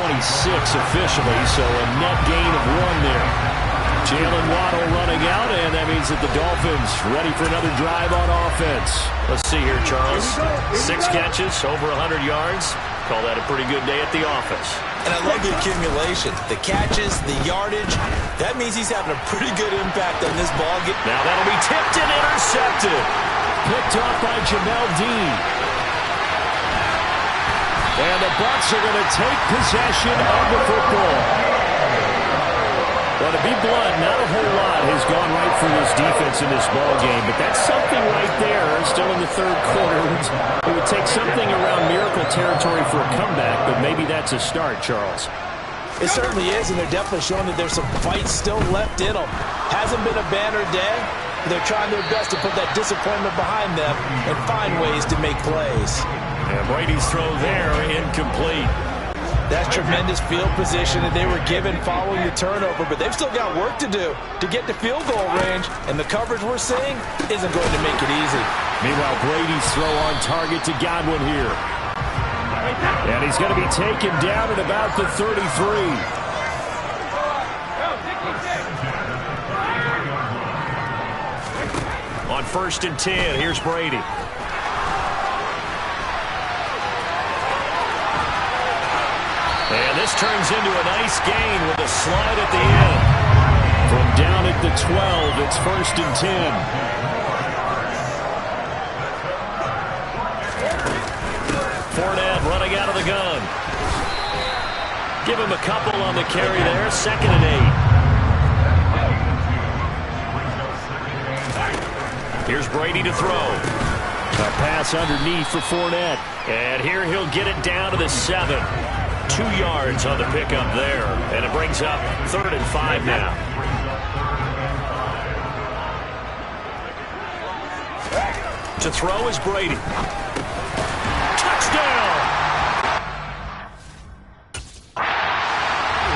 officially, so a net gain of 1 there. Jalen Waddle running out, and that means that the Dolphins ready for another drive on offense. Let's see here, Charles. 6 catches, over 100 yards. Call that a pretty good day at the office. And I love the accumulation. The catches, the yardage. That means he's having a pretty good impact on this ball game. Now that'll be tipped and intercepted. Picked off by Jamel Dean. And the Bucs are going to take possession of the football. Well, to be blunt, not a whole lot has gone right for this defense in this ball game, but that's something right there. Still in the third quarter. It would take something around miracle territory for a comeback, but maybe that's a start, Charles. It certainly is, and they're definitely showing that there's some fight still left in them. Hasn't been a banner day. They're trying their best to put that disappointment behind them and find ways to make plays. And Brady's throw there, incomplete. That's tremendous field position that they were given following the turnover, but they've still got work to do to get to field goal range, and the coverage we're seeing isn't going to make it easy. Meanwhile, Brady's throw on target to Godwin here. And he's going to be taken down at about the 33. On 1st and 10, here's Brady. And this turns into a nice gain with a slide at the end. From down at the 12, it's 1st and 10. Fournette running out of the gun. Give him a couple on the carry there. 2nd and 8. Here's Brady to throw. A pass underneath for Fournette. And here he'll get it down to the 7. 2 yards on the pickup there. And it brings up 3rd and 5 now. To throw is Brady. Touchdown!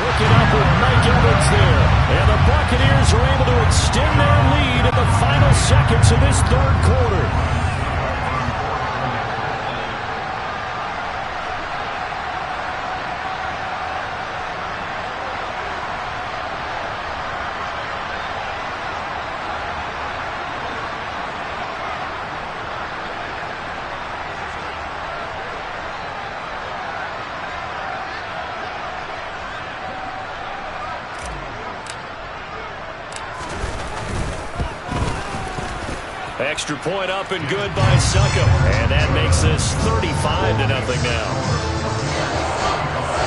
Looking up with Mike Evans there. And the Buccaneers are able to extend their lead in the final seconds of this third quarter. Extra point up and good by Succop. And that makes this 35-0 now.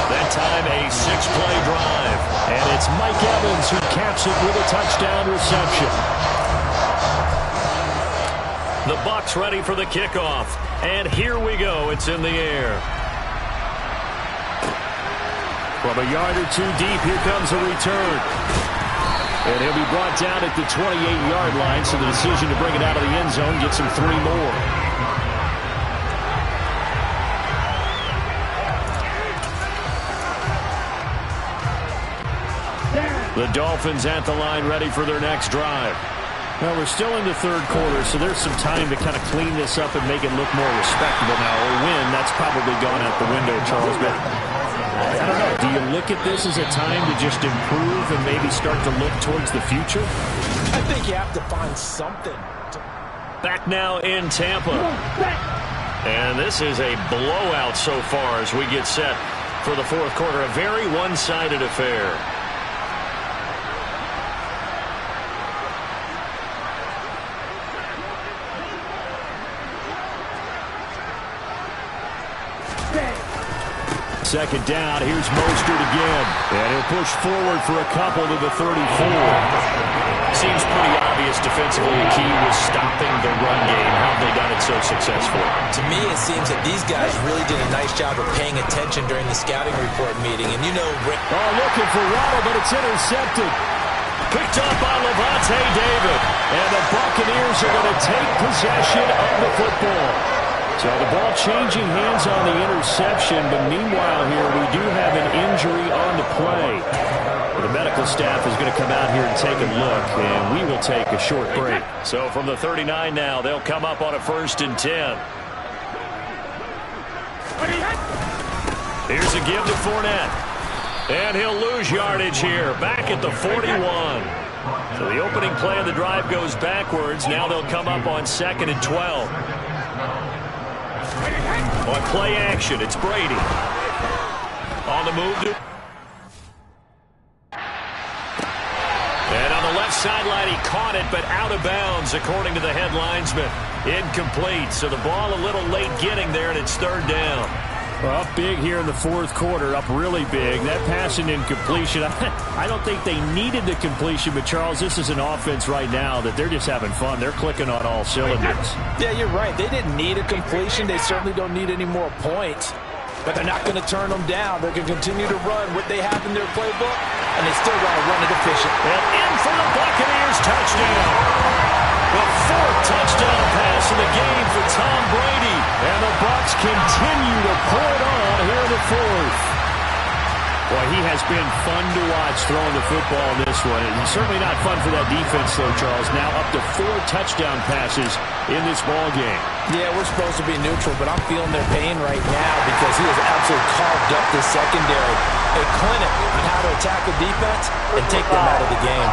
That time a 6-play drive. And it's Mike Evans who caps it with a touchdown reception. The Bucs ready for the kickoff. And here we go. It's in the air. From a yard or 2 deep, here comes a return. And he'll be brought down at the 28-yard line, so the decision to bring it out of the end zone gets him 3 more. The Dolphins at the line ready for their next drive. Well, we're still in the third quarter, so there's some time to kind of clean this up and make it look more respectable now. Or win, that's probably gone out the window, Charles. But I don't know. Do you look at this as a time to just improve and maybe start to look towards the future? I think you have to find something. Back now in Tampa. And this is a blowout so far as we get set for the fourth quarter. A very one-sided affair. Second down, here's Mostert again. And he'll push forward for a couple to the 34. Seems pretty obvious defensively the key was stopping the run game. How have they done it so successfully? To me, it seems that these guys really did a nice job of paying attention during the scouting report meeting. And you know, Rick... Oh, looking for Waddle, but it's intercepted. Picked up by Levante David. And the Buccaneers are going to take possession of the football. So the ball changing hands on the interception, but meanwhile here we do have an injury on the play. The medical staff is going to come out here and take a look, and we will take a short break. So from the 39 now, they'll come up on a 1st and 10. Here's a give to Fournette. And he'll lose yardage here, back at the 41. So the opening play of the drive goes backwards. Now they'll come up on 2nd and 12. On play action, it's Brady. On the move to... And on the left sideline, he caught it, but out of bounds, according to the head linesman. Incomplete, so the ball a little late getting there, and it's 3rd down. Well, up big here in the 4th quarter, up really big. That passing incompletion, I don't think they needed the completion, but, Charles, this is an offense right now that they're just having fun. They're clicking on all cylinders. Yeah, you're right. They didn't need a completion. They certainly don't need any more points, but they're not going to turn them down. They're going to continue to run what they have in their playbook, and they still want to run it efficient. And in for the Buccaneers, touchdown. The 4th touchdown pass of the game for Tom Brady. And the Bucs continue to pour it on here in the 4th. Boy, he has been fun to watch throwing the football in this one. And certainly not fun for that defense, though, Charles. Now up to 4 touchdown passes in this ball game. Yeah, we're supposed to be neutral, but I'm feeling their pain right now because he has absolutely carved up this secondary. A clinic on how to attack the defense and take them out of the game.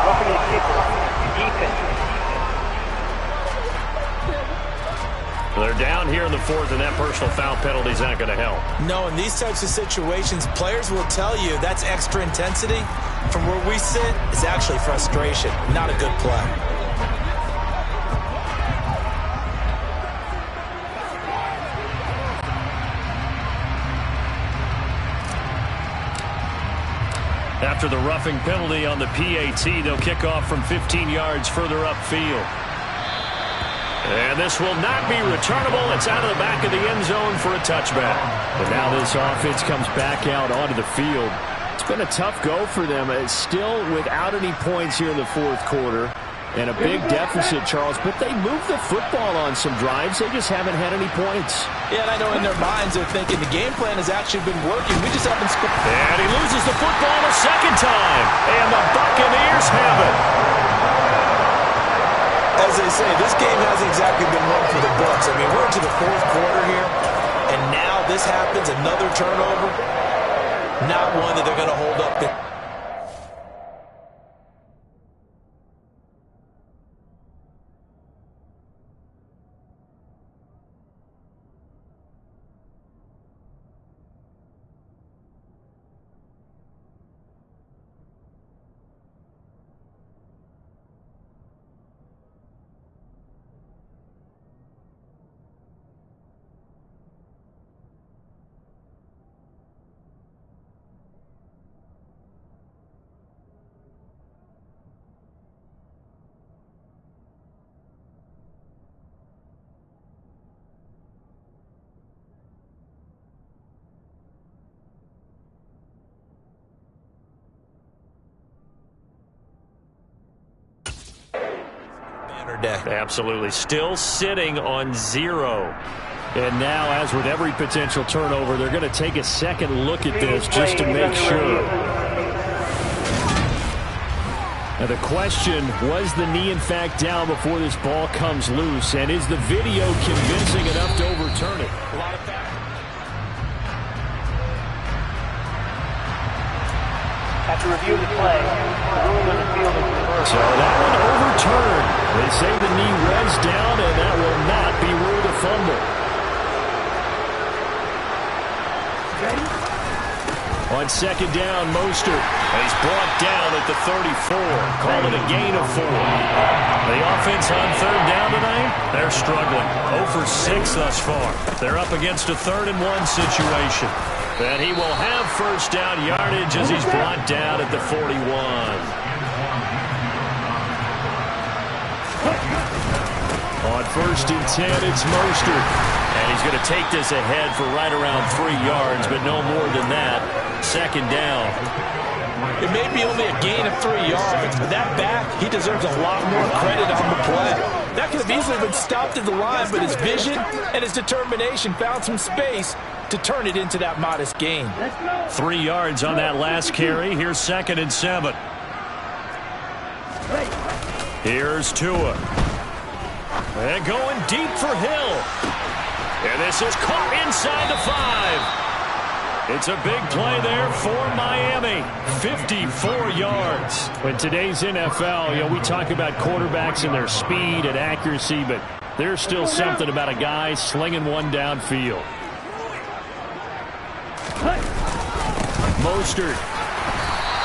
They're down here in the 4th, and that personal foul penalty is not going to help. No, in these types of situations, players will tell you that's extra intensity. From where we sit, it's actually frustration, not a good play. After the roughing penalty on the PAT, they'll kick off from 15 yards further upfield. And this will not be returnable. It's out of the back of the end zone for a touchback. And now this offense comes back out onto the field. It's been a tough go for them. It's still without any points here in the 4th quarter. And a big deficit, Charles. But they moved the football on some drives. They just haven't had any points. Yeah, and I know in their minds they're thinking the game plan has actually been working. We just haven't scored. And he loses the football a 2nd time. And the Buccaneers have it. As they say, this game hasn't exactly been won for the Bucs. I mean, we're into the 4th quarter here, and now this happens, another turnover. Not one that they're going to hold up to. Absolutely. Still sitting on 0. And now, as with every potential turnover, they're going to take a second look at this just to make sure. Now the question, was the knee in fact down before this ball comes loose? And is the video convincing enough to overturn it? After review of the play, the ruling on the field is reversed. So that one overturned. They say the knee was down, and that will not be ruled a fumble. Ready? On 2nd down, Mostert. He's brought down at the 34. Call it a gain of 4. The offense on 3rd down tonight, they're struggling. 0 for 6 thus far. They're up against a 3rd and 1 situation. And he will have 1st down yardage as he's brought down at the 41. On 1st and 10, it's Mostert. And he's going to take this ahead for right around 3 yards, but no more than that. 2nd down. It may be only a gain of 3 yards, but that back, he deserves a lot more credit on the play. That could have easily been stopped at the line, but his vision and his determination found some space to turn it into that modest gain. 3 yards on that last carry. Here's 2nd and 7. Here's Tua. And going deep for Hill. And this is caught inside the 5. It's a big play there for Miami. 54 yards. In today's NFL, we talk about quarterbacks and their speed and accuracy, but there's still something about a guy slinging one downfield. Mostert.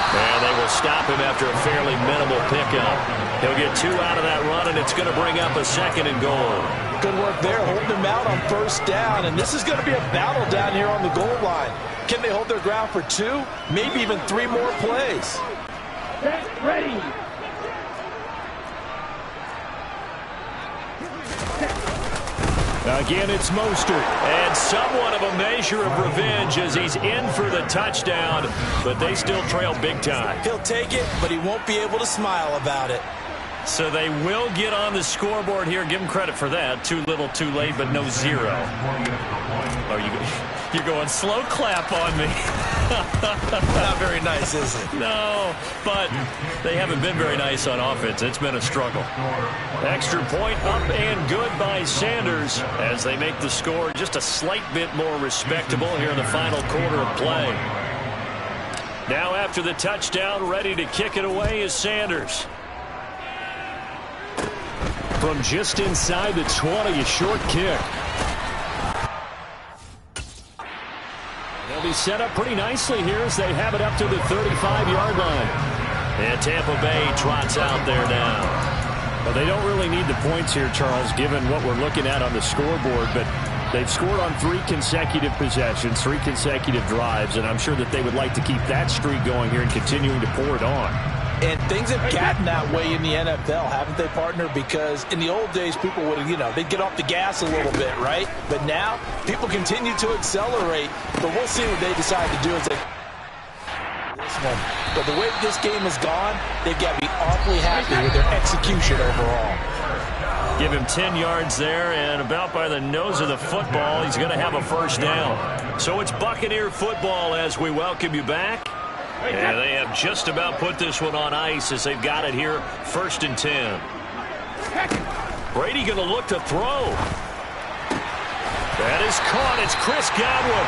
And they will stop him after a fairly minimal pickup. He'll get 2 out of that run, and it's going to bring up a 2nd and goal. Good work there, holding him out on 1st down. And this is going to be a battle down here on the goal line. Can they hold their ground for 2, maybe even 3 more plays? Get ready. Again, it's Mostert. And somewhat of a measure of revenge as he's in for the touchdown, but they still trail big time. He'll take it, but he won't be able to smile about it. So they will get on the scoreboard here. Give them credit for that. Too little, too late, but no 0. You're going slow clap on me. Not very nice, is it? No, but they haven't been very nice on offense. It's been a struggle. Extra point up and good by Sanders as they make the score just a slight bit more respectable here in the final quarter of play. Now after the touchdown, ready to kick it away is Sanders. From just inside the 20, a short kick. They'll be set up pretty nicely here as they have it up to the 35-yard line. And Tampa Bay trots out there now. Well, they don't really need the points here, Charles, given what we're looking at on the scoreboard, but they've scored on 3 consecutive possessions, 3 consecutive drives, and I'm sure that they would like to keep that streak going here and continuing to pour it on. And things have gotten that way in the NFL, haven't they, partner? Because in the old days, people would, they'd get off the gas a little bit, right? But now, people continue to accelerate. But we'll see what they decide to do as they this one. But the way this game has gone, they've got to be awfully happy with their execution overall. Give him 10 yards there, and about by the nose of the football, he's going to have a 1st down. So it's Buccaneer football as we welcome you back. And they have just about put this one on ice as they've got it here, 1st and 10. Brady going to look to throw. That is caught. It's Chris Godwin.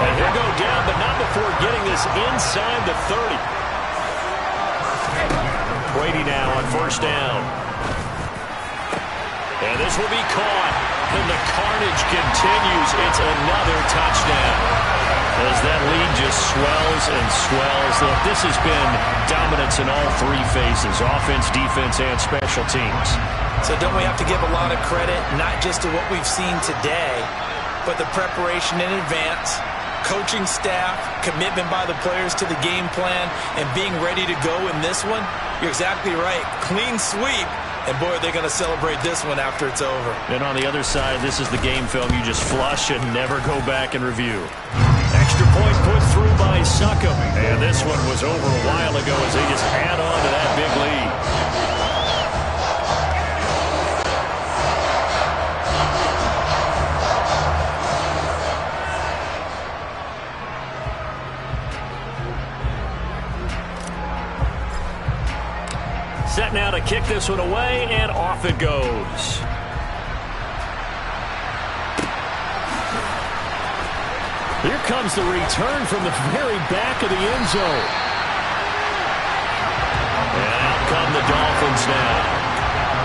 And he'll go down, but not before getting this inside the 30. Brady now on 1st down. And this will be caught. And the carnage continues. It's another touchdown. As that lead just swells and swells. Look, this has been dominance in all 3 phases, offense, defense, and special teams. So don't we have to give a lot of credit, not just to what we've seen today, but the preparation in advance, coaching staff, commitment by the players to the game plan, and being ready to go in this one? You're exactly right. Clean sweep. And, boy, they're going to celebrate this one after it's over. And on the other side, this is the game film you just flush and never go back and review. Extra point put through by Succop. And this one was over a while ago as they just add on to that big lead. Set now to kick this one away, and off it goes. Here comes the return from the very back of the end zone. And out come the Dolphins now.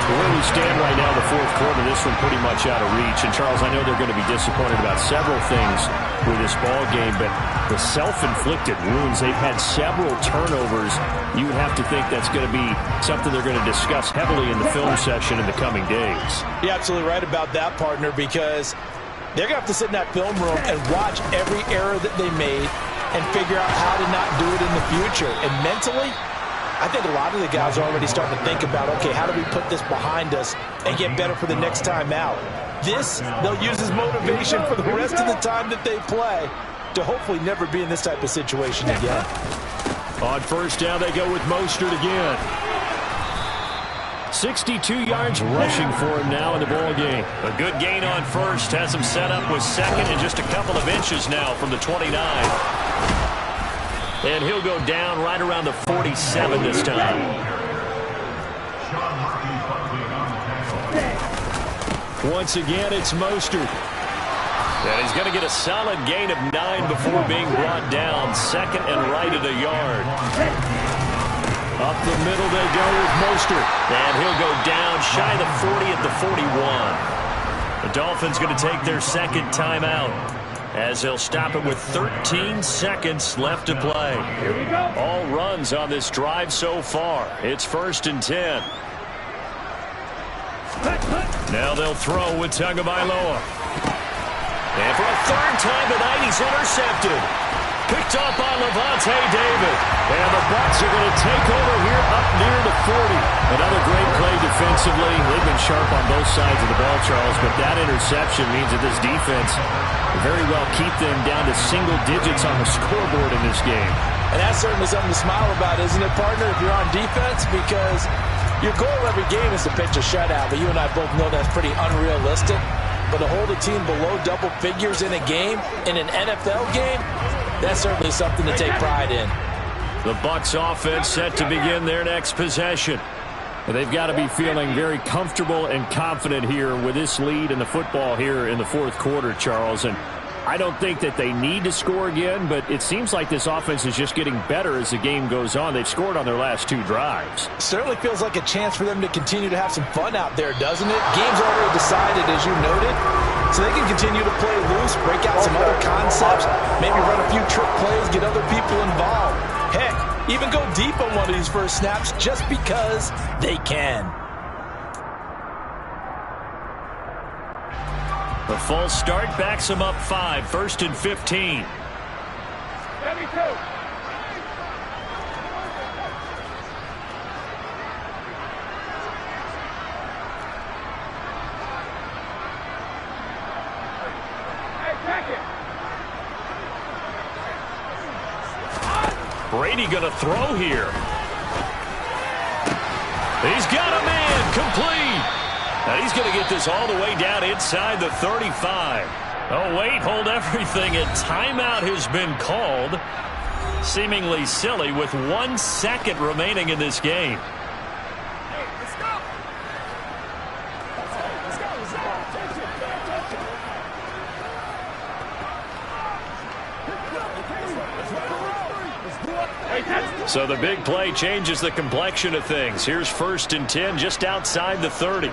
Where we stand right now, the 4th quarter, this one pretty much out of reach. And, Charles, I know they're going to be disappointed about several things with this ball game, but the self-inflicted wounds, they've had several turnovers. You would have to think that's going to be something they're going to discuss heavily in the film session in the coming days. You're absolutely right about that, partner, because they're going to have to sit in that film room and watch every error that they made and figure out how to not do it in the future. And mentally, I think a lot of the guys are already starting to think about, okay, how do we put this behind us and get better for the next time out? This, they'll use as motivation for the rest of the time that they play to hopefully never be in this type of situation again. On 1st down, they go with Mostert again. 62 yards rushing for him now in the ball game. A good gain on 1st, has him set up with 2nd and just a couple of inches now from the 29. And he'll go down right around the 47 this time. Once again, it's Mostert. And he's going to get a solid gain of 9 before being brought down. 2nd and right at a yard. Up the middle they go with Mostert. And he'll go down shy of the 40 at the 41. The Dolphins going to take their 2nd timeout, as they'll stop it with 13 seconds left to play. Here we go. All runs on this drive so far. It's 1st and 10. Now they'll throw with Tagovailoa. And for a 3rd time tonight, he's intercepted. Picked up by Levante David. And the Bucs are going to take over here up near the 40. Another great play defensively. They've been sharp on both sides of the ball, Charles, but that interception means that this defense will very well keep them down to single digits on the scoreboard in this game. And that's certainly something to smile about, isn't it, partner, if you're on defense? Because your goal every game is to pitch a shutout, but you and I both know that's pretty unrealistic. But to hold a team below double figures in a game, in an NFL game, that's certainly something to take pride in. The Bucs offense set to begin their next possession. They've got to be feeling very comfortable and confident here with this lead in the football here in the 4th quarter, Charles. And I don't think that they need to score again, but it seems like this offense is just getting better as the game goes on. They've scored on their last 2 drives. Certainly feels like a chance for them to continue to have some fun out there, doesn't it? Game's already decided, as you noted, so they can continue to play loose, break out some other concepts, maybe run a few trick plays, get other people involved. Heck, even go deep on one of these first snaps just because they can. The false start backs him up 5, 1st and 15. Brady going to throw here. He's got a man, complete. And he's going to get this all the way down inside the 35. Oh, wait, hold everything. A timeout has been called. Seemingly silly with 1 second remaining in this game. So the big play changes the complexion of things. Here's 1st and 10 just outside the 30.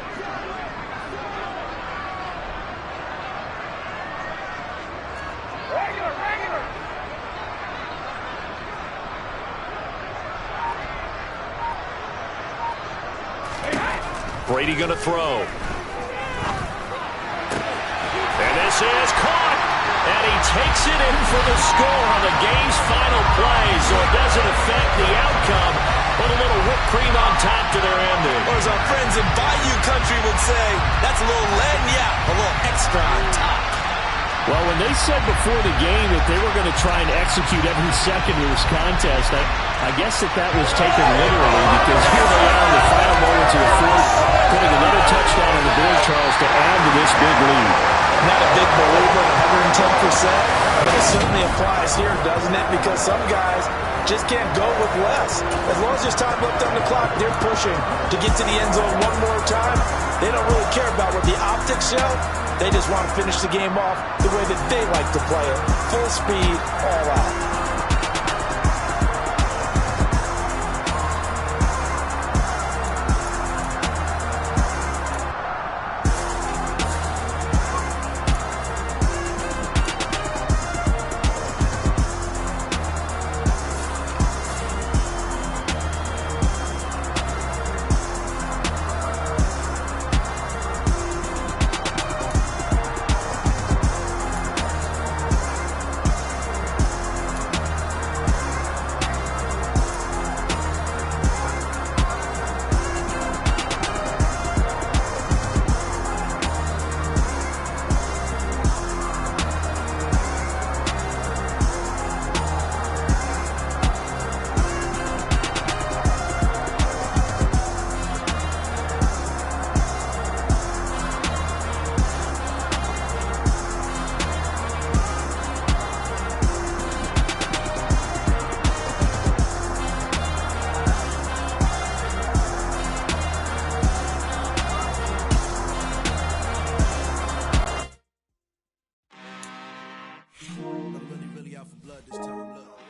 Brady going to throw. And this is caught. And he takes it in for the score on the game's final play. So it doesn't affect the outcome, but a little whipped cream on top to their ending. Or as our friends in Bayou Country would say, that's a little lagniappe, a little extra on top. Well, when they said before the game that they were going to try and execute every second of this contest, I guess that was taken literally, because here they are in the final moments of the 4th, putting another touchdown on the board, Charles, to add to this big lead. Not a big believer at 110%, but it certainly applies here, doesn't it? Because some guys just can't go with less. As long as there's time left on the clock, they're pushing to get to the end zone one more time. They don't really care about what the optics show. They just want to finish the game off the way that they like to play it. Full speed, all out. I'm really out for blood this time. Look.